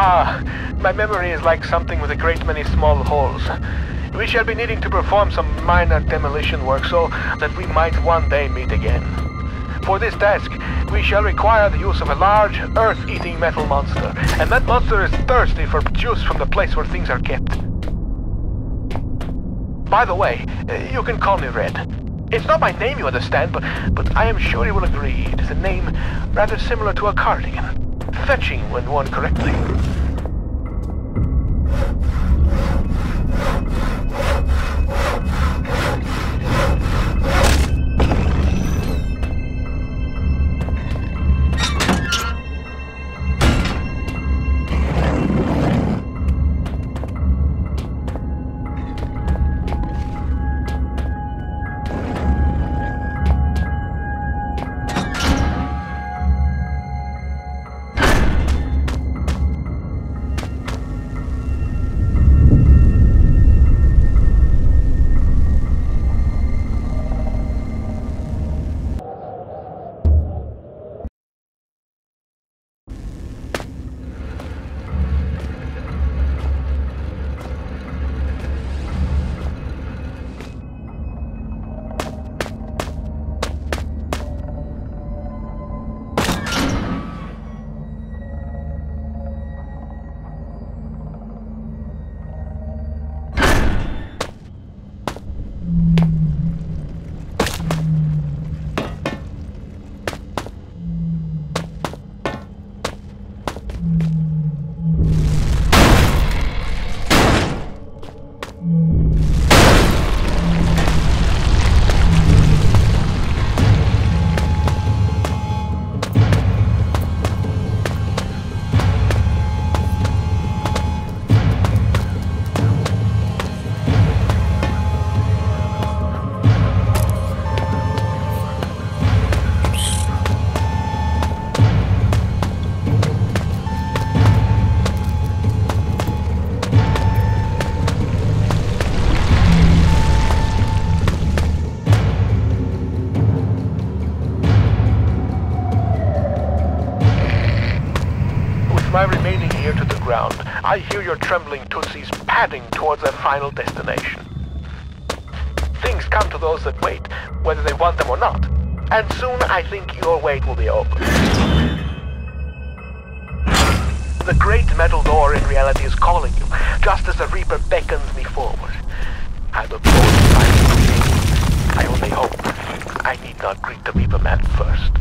My memory is like something with a great many small holes. We shall be needing to perform some minor demolition work so that we might one day meet again. For this task, we shall require the use of a large, earth-eating metal monster, and that monster is thirsty for juice from the place where things are kept. By the way, you can call me Red. It's not my name, you understand, but I am sure you will agree it is a name rather similar to a cardigan. Fetching when worn correctly. My remaining ear to the ground, I hear your trembling Tootsies padding towards their final destination. Things come to those that wait, whether they want them or not, and soon I think your wait will be over. The great metal door in reality is calling you, just as the Reaper beckons me forward. I look forward to finding you. I only hope I need not greet the Reaper man first.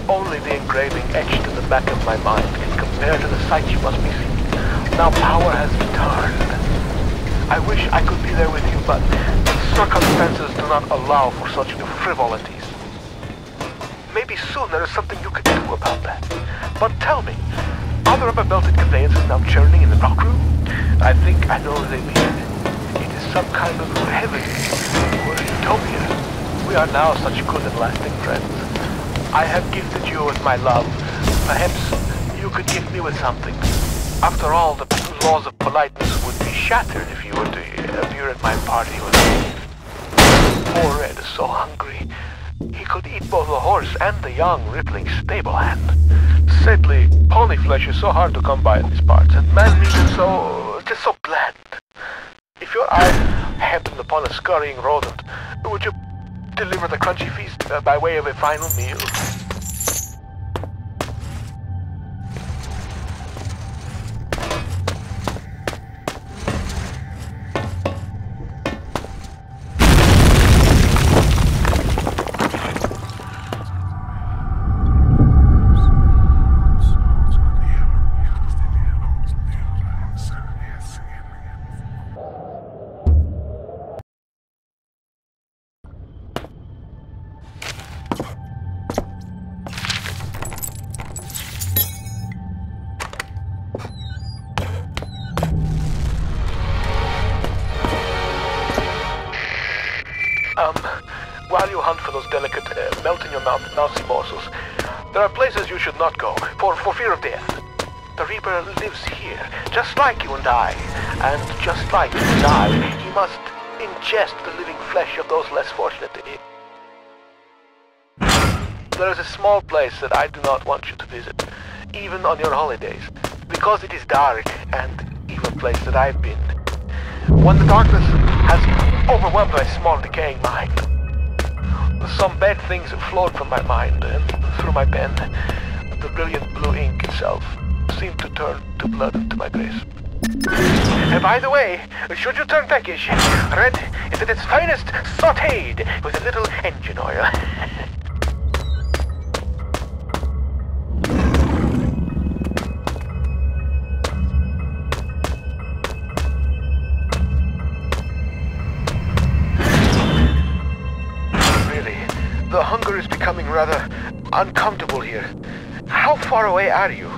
Only the engraving etched in the back of my mind can compare to the sight you must be seeing. Now power has returned. I wish I could be there with you, but circumstances do not allow for such frivolities. Maybe soon there is something you could do about that. But tell me, Are the rubber-belted conveyances now churning in the rock room? I think I know what they mean. It is some kind of heaven or utopia. We are now such good and lasting friends. I have gifted you with my love. Perhaps you could gift me with something. After all, the laws of politeness would be shattered if you were to appear at my party with me. Poor Red is so hungry. He could eat both the horse and the young, rippling stable hand. Sadly, pony flesh is so hard to come by in these parts, and man meat is just so bland. If your eye happened upon a scurrying rodent, would you deliver the crunchy feast by way of a final meal? While you hunt for those delicate, melt-in-your-mouth mousy morsels, there are places you should not go, for fear of death. The Reaper lives here, just like you and I. And just like you and I, he must ingest the living flesh of those less fortunate than him. There is a small place that I do not want you to visit, even on your holidays, because it is dark and even a place that I've been. When the darkness has overwhelmed my small decaying mind, some bad things have flowed from my mind and through my pen. The brilliant blue ink itself seemed to turn to blood into my grace. And by the way, should you turn peckish, Red is at its finest sautéed with a little engine oil. The hunger is becoming rather uncomfortable here. How far away are you?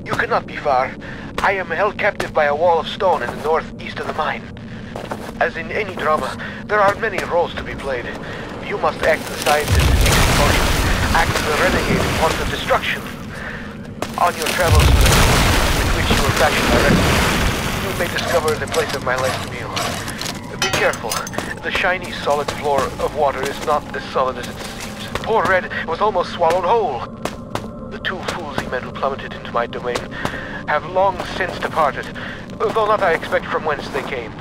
You cannot be far. I am held captive by a wall of stone in the northeast of the mine. As in any drama, there are many roles to be played. You must act the scientist in explosion, act the renegade in part of destruction. On your travels with the tools with which you will fashion my recipe, you may discover the place of my last meal. Be careful. The shiny, solid floor of water is not as solid as it seems. Poor Red was almost swallowed whole. The two foolsy men who plummeted into my domain have long since departed, though not I expect from whence they came.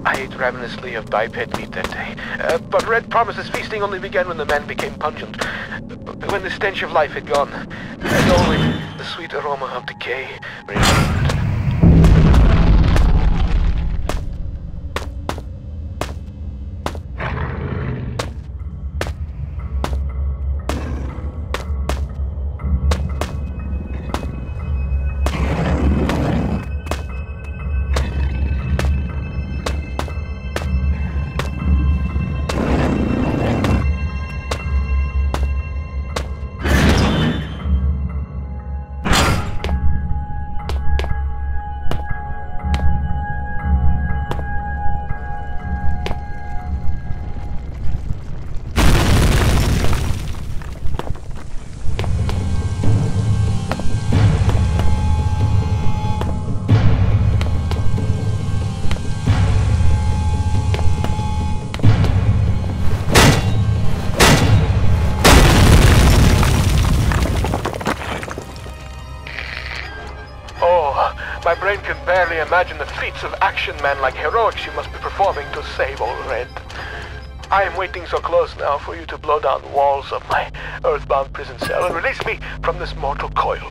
I ate ravenously of biped meat that day, but Red promises feasting only began when the man became pungent, when the stench of life had gone, and only the sweet aroma of decay remained. My brain can barely imagine the feats of action man like heroics you must be performing to save old Red. I am waiting so close now for you to blow down the walls of my earthbound prison cell and release me from this mortal coil.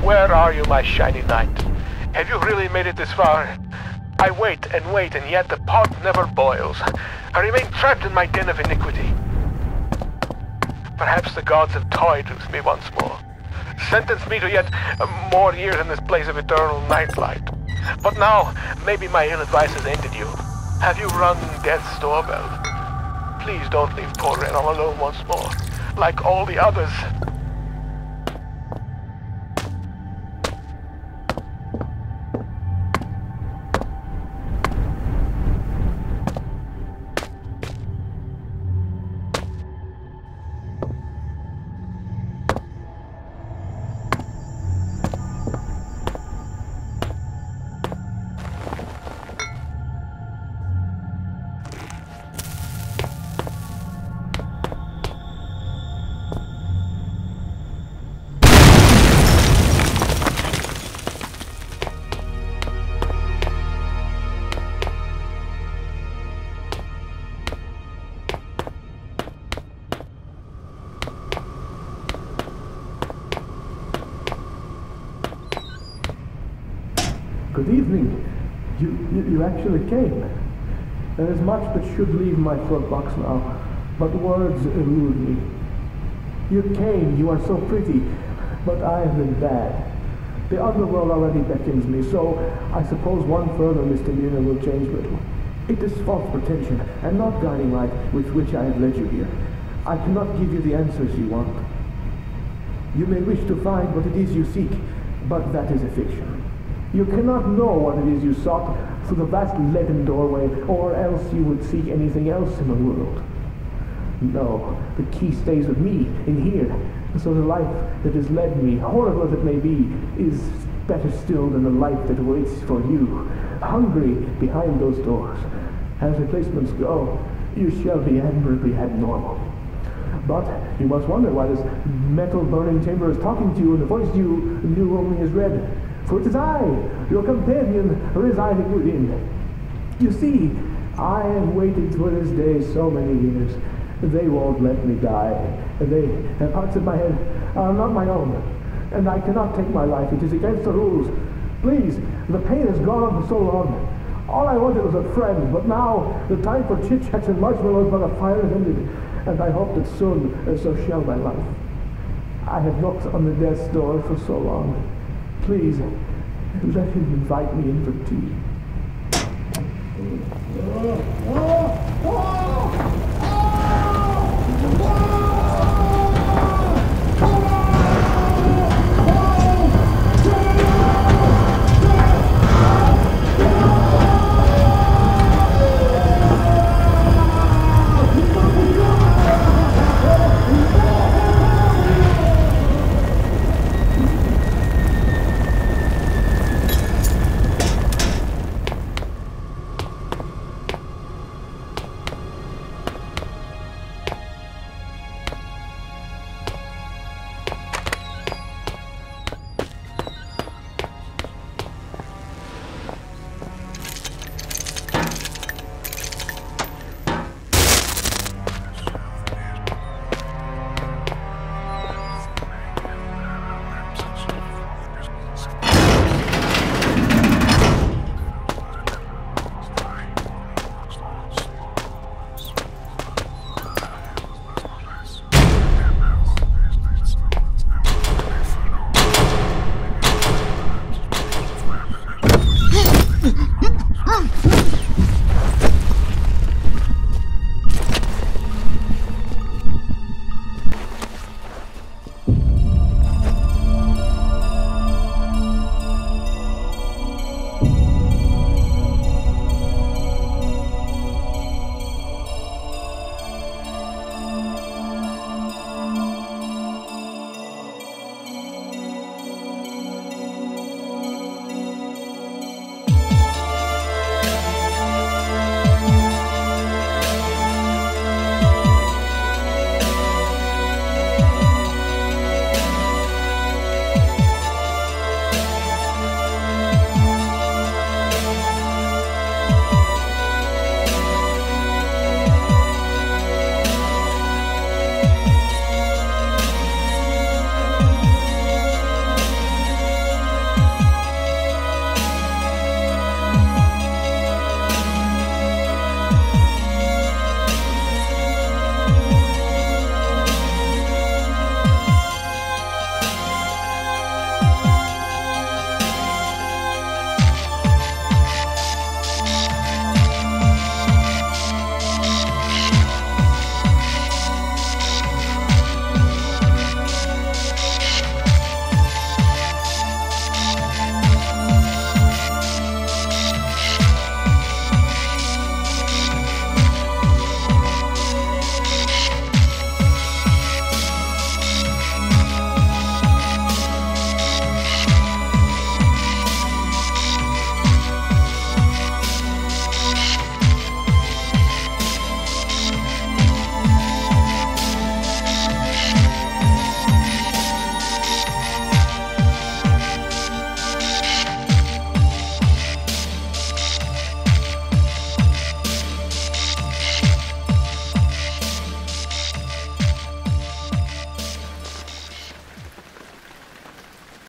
Where are you, my shiny knight? Have you really made it this far? I wait, and yet the pot never boils. I remain trapped in my den of iniquity. Perhaps the gods have toyed with me once more. Sentenced me to yet more years in this place of eternal nightlight. But now, maybe my ill advice has ended you. Have you rung death's doorbell? Please don't leave poor Ren all alone once more, like all the others. Good evening. You actually came. There is much that should leave my throat box now, but words elude me. You came, you are so pretty, but I have been bad. The underworld already beckons me, so I suppose one further misdemeanor will change little. It is false pretension, and not guiding light with which I have led you here. I cannot give you the answers you want. You may wish to find what it is you seek, but that is a fiction. You cannot know what it is you sought through the vast leaden doorway, or else you would seek anything else in the world. No, the key stays with me, in here. So the life that has led me, horrible as it may be, is better still than the life that waits for you, hungry behind those doors. As replacements go, you shall be admirably abnormal. But you must wonder why this metal burning chamber is talking to you in the voice you knew only as red. For it is I, your companion, residing within. You see, I have waited for this day so many years. They won't let me die. The parts of my head are not my own, and I cannot take my life. It is against the rules. Please, the pain has gone on for so long. All I wanted was a friend, but now the time for chit-chats and marshmallows by the fire has ended, and I hope that soon so shall my life. I have knocked on the death's door for so long. Please, let him invite me in for tea.